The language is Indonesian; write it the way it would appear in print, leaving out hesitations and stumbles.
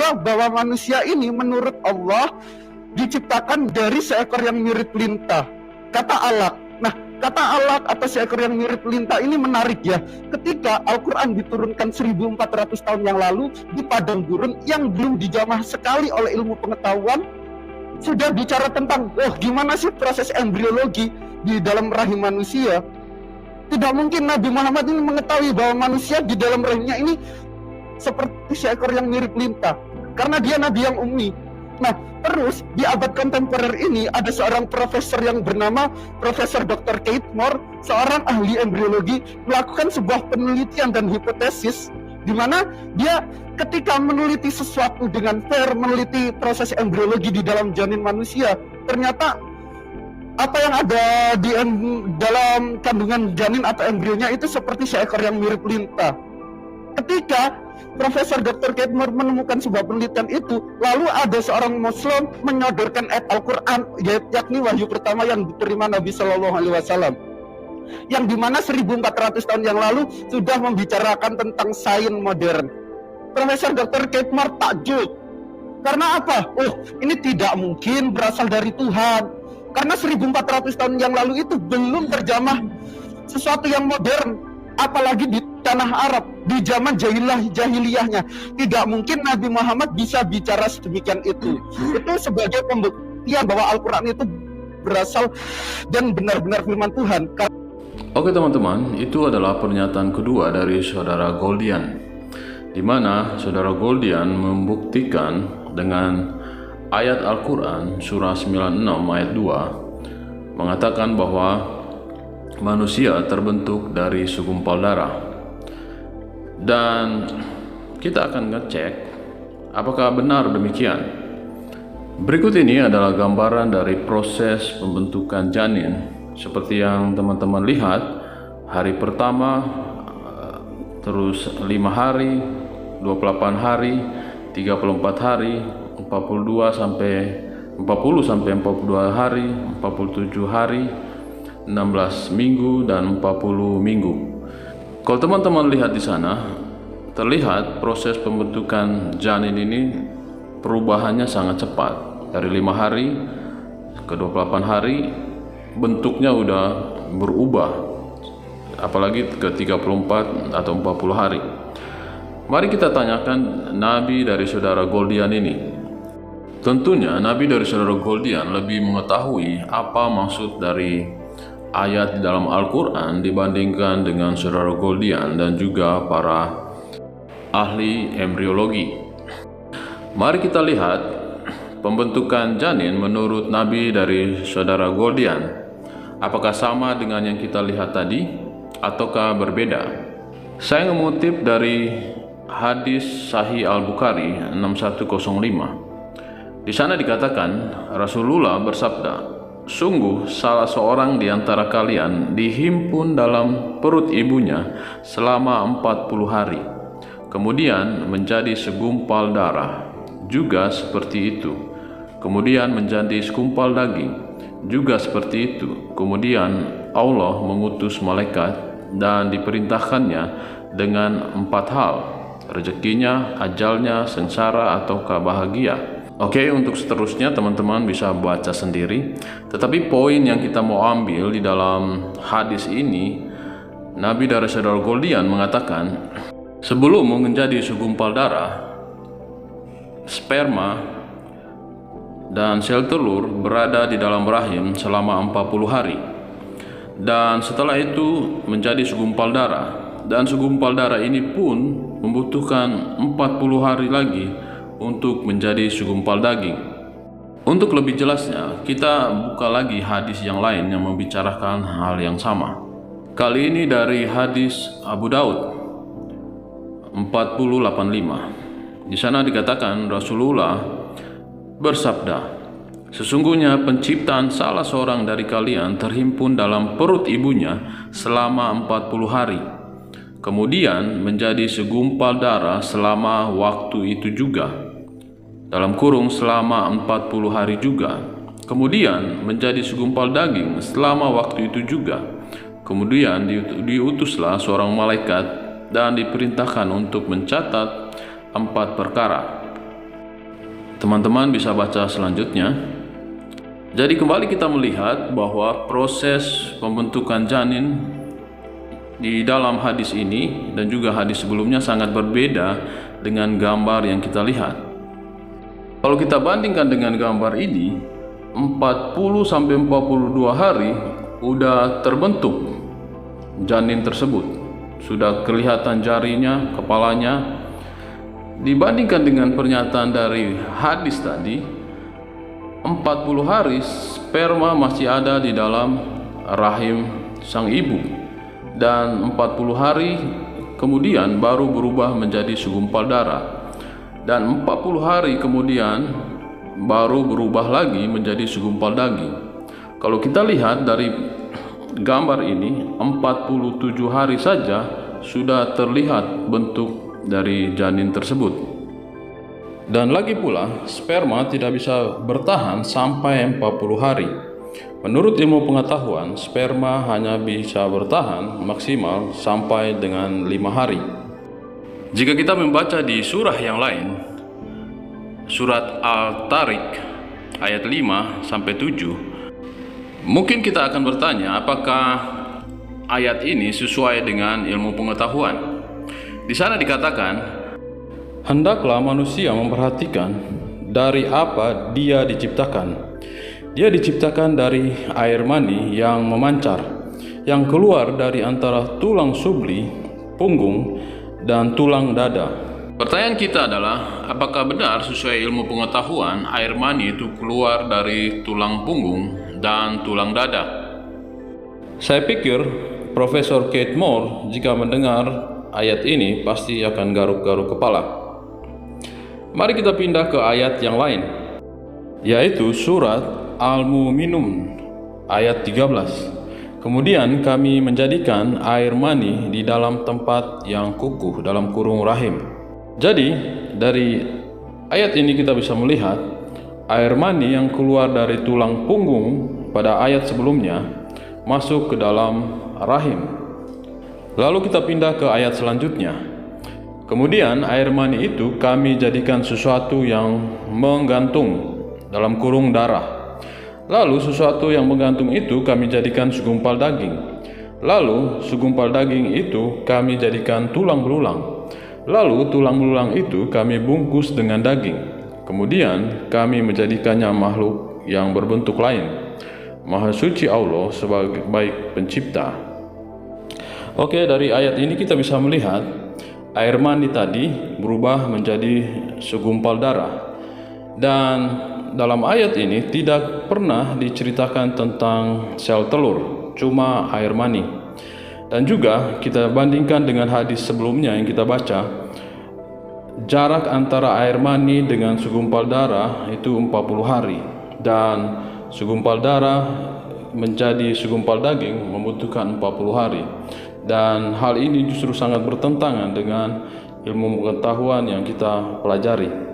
adalah bahwa manusia ini menurut Allah diciptakan dari seekor yang mirip lintah, kata alak. Nah, kata alak atau seekor yang mirip lintah ini menarik ya. Ketika Al-Quran diturunkan 1400 tahun yang lalu di padang gurun yang belum dijamah sekali oleh ilmu pengetahuan, sudah bicara tentang gimana sih proses embriologi di dalam rahim manusia. Tidak mungkin Nabi Muhammad ini mengetahui bahwa manusia di dalam rahimnya ini seperti seekor yang mirip lintah, karena dia nabi yang ummi. Nah, terus di abad kontemporer ini ada seorang profesor yang bernama Profesor Dr. Keith Moore, seorang ahli embriologi, melakukan sebuah penelitian dan hipotesis di mana dia ketika meneliti sesuatu dengan fair, meneliti proses embriologi di dalam janin manusia, ternyata apa yang ada di dalam kandungan janin atau embrionya itu seperti seekor yang mirip lintah. Ketika Profesor Dr. Keith Moore menemukan sebuah penelitian itu, lalu ada seorang Muslim menyodorkan ayat Al-Quran, yakni wahyu pertama yang diterima Nabi Shallallahu Alaihi Wasallam, yang dimana 1400 tahun yang lalu sudah membicarakan tentang sains modern. Profesor Dr. Keith Moore takjub. Karena apa? Ini tidak mungkin berasal dari Tuhan. Karena 1400 tahun yang lalu itu belum terjamah sesuatu yang modern, apalagi di tanah Arab, di zaman jahiliyahnya. Tidak mungkin Nabi Muhammad bisa bicara sedemikian itu. Itu sebagai pembuktian bahwa Al-Quran itu berasal dan benar-benar firman Tuhan. Oke teman-teman, itu adalah pernyataan kedua dari saudara Goldian, di mana saudara Goldian membuktikan dengan ayat Al-Quran surah 96 ayat 2 mengatakan bahwa manusia terbentuk dari segumpal darah. Dan kita akan ngecek apakah benar demikian. Berikut ini adalah gambaran dari proses pembentukan janin. Seperti yang teman-teman lihat, hari pertama, terus 5 hari, 28 hari, 34 hari, 40 sampai 42 hari, 47 hari, 16 minggu, dan 40 minggu. Kalau teman-teman lihat di sana, terlihat proses pembentukan janin ini perubahannya sangat cepat. Dari 5 hari ke 28 hari, bentuknya udah berubah, apalagi ke 34 atau 40 hari. Mari kita tanyakan Nabi dari saudara Goldian ini. Tentunya Nabi dari saudara Goldian lebih mengetahui apa maksud dari ayat di dalam Al-Quran dibandingkan dengan saudara Goldian dan juga para ahli embriologi. Mari kita lihat pembentukan janin menurut Nabi dari saudara Goldian. Apakah sama dengan yang kita lihat tadi ataukah berbeda? Saya mengutip dari hadis Sahih Al-Bukhari 6105. Di sana dikatakan Rasulullah bersabda, "Sungguh salah seorang di antara kalian dihimpun dalam perut ibunya selama 40 hari, kemudian menjadi segumpal darah, juga seperti itu. Kemudian menjadi segumpal daging, juga seperti itu. Kemudian Allah mengutus malaikat dan diperintahkannya dengan 4 hal, rezekinya, ajalnya, sengsara, ataukah bahagia." Oke, untuk seterusnya teman-teman bisa baca sendiri. Tetapi poin yang kita mau ambil di dalam hadis ini, Nabi dari saudara Goldian mengatakan, sebelum menjadi segumpal darah, sperma dan sel telur berada di dalam rahim selama 40 hari. Dan setelah itu menjadi segumpal darah. Dan segumpal darah ini pun membutuhkan 40 hari lagi untuk menjadi segumpal daging. Untuk lebih jelasnya, kita buka lagi hadis yang lain yang membicarakan hal yang sama. Kali ini dari hadis Abu Daud 4085. Di sana dikatakan Rasulullah bersabda, "Sesungguhnya penciptaan salah seorang dari kalian terhimpun dalam perut ibunya selama 40 hari. Kemudian menjadi segumpal darah selama waktu itu juga, dalam kurung selama 40 hari juga. Kemudian menjadi segumpal daging selama waktu itu juga. Kemudian diutuslah seorang malaikat dan diperintahkan untuk mencatat 4 perkara. Teman-teman bisa baca selanjutnya. Jadi kembali kita melihat bahwa proses pembentukan janin di dalam hadis ini dan juga hadis sebelumnya sangat berbeda dengan gambar yang kita lihat. Kalau kita bandingkan dengan gambar ini, 40-42 hari udah terbentuk janin tersebut. Sudah kelihatan jarinya, kepalanya. Dibandingkan dengan pernyataan dari hadis tadi, 40 hari sperma masih ada di dalam rahim sang ibu, dan 40 hari kemudian baru berubah menjadi segumpal darah, dan 40 hari kemudian baru berubah lagi menjadi segumpal daging. Kalau kita lihat dari gambar ini, 47 hari saja sudah terlihat bentuk dari janin tersebut. Dan lagi pula, sperma tidak bisa bertahan sampai 40 hari. Menurut ilmu pengetahuan, sperma hanya bisa bertahan maksimal sampai dengan 5 hari. Jika kita membaca di surah yang lain, surat Al-Tariq ayat 5-7, mungkin kita akan bertanya apakah ayat ini sesuai dengan ilmu pengetahuan. Di sana dikatakan, hendaklah manusia memperhatikan dari apa dia diciptakan. Dia diciptakan dari air mani yang memancar, yang keluar dari antara tulang subli, punggung, dan tulang dada. Pertanyaan kita adalah, apakah benar sesuai ilmu pengetahuan air mani itu keluar dari tulang punggung dan tulang dada? Saya pikir Profesor Kate Moore jika mendengar ayat ini pasti akan garuk-garuk kepala. Mari kita pindah ke ayat yang lain, yaitu surat Al-Mu'minun ayat 13. Kemudian kami menjadikan air mani di dalam tempat yang kukuh dalam kurung rahim. Jadi dari ayat ini kita bisa melihat air mani yang keluar dari tulang punggung pada ayat sebelumnya masuk ke dalam rahim. Lalu kita pindah ke ayat selanjutnya. Kemudian air mani itu kami jadikan sesuatu yang menggantung dalam kurung darah. Lalu sesuatu yang menggantung itu kami jadikan segumpal daging. Lalu segumpal daging itu kami jadikan tulang belulang. Lalu tulang belulang itu kami bungkus dengan daging. Kemudian kami menjadikannya makhluk yang berbentuk lain. Maha suci Allah sebagai baik pencipta. Oke, dari ayat ini kita bisa melihat air mani tadi berubah menjadi segumpal darah. Dan dalam ayat ini tidak pernah diceritakan tentang sel telur, cuma air mani. Dan juga kita bandingkan dengan hadis sebelumnya yang kita baca, jarak antara air mani dengan segumpal darah itu 40 hari. Dan segumpal darah menjadi segumpal daging membutuhkan 40 hari. Dan hal ini justru sangat bertentangan dengan ilmu pengetahuan yang kita pelajari.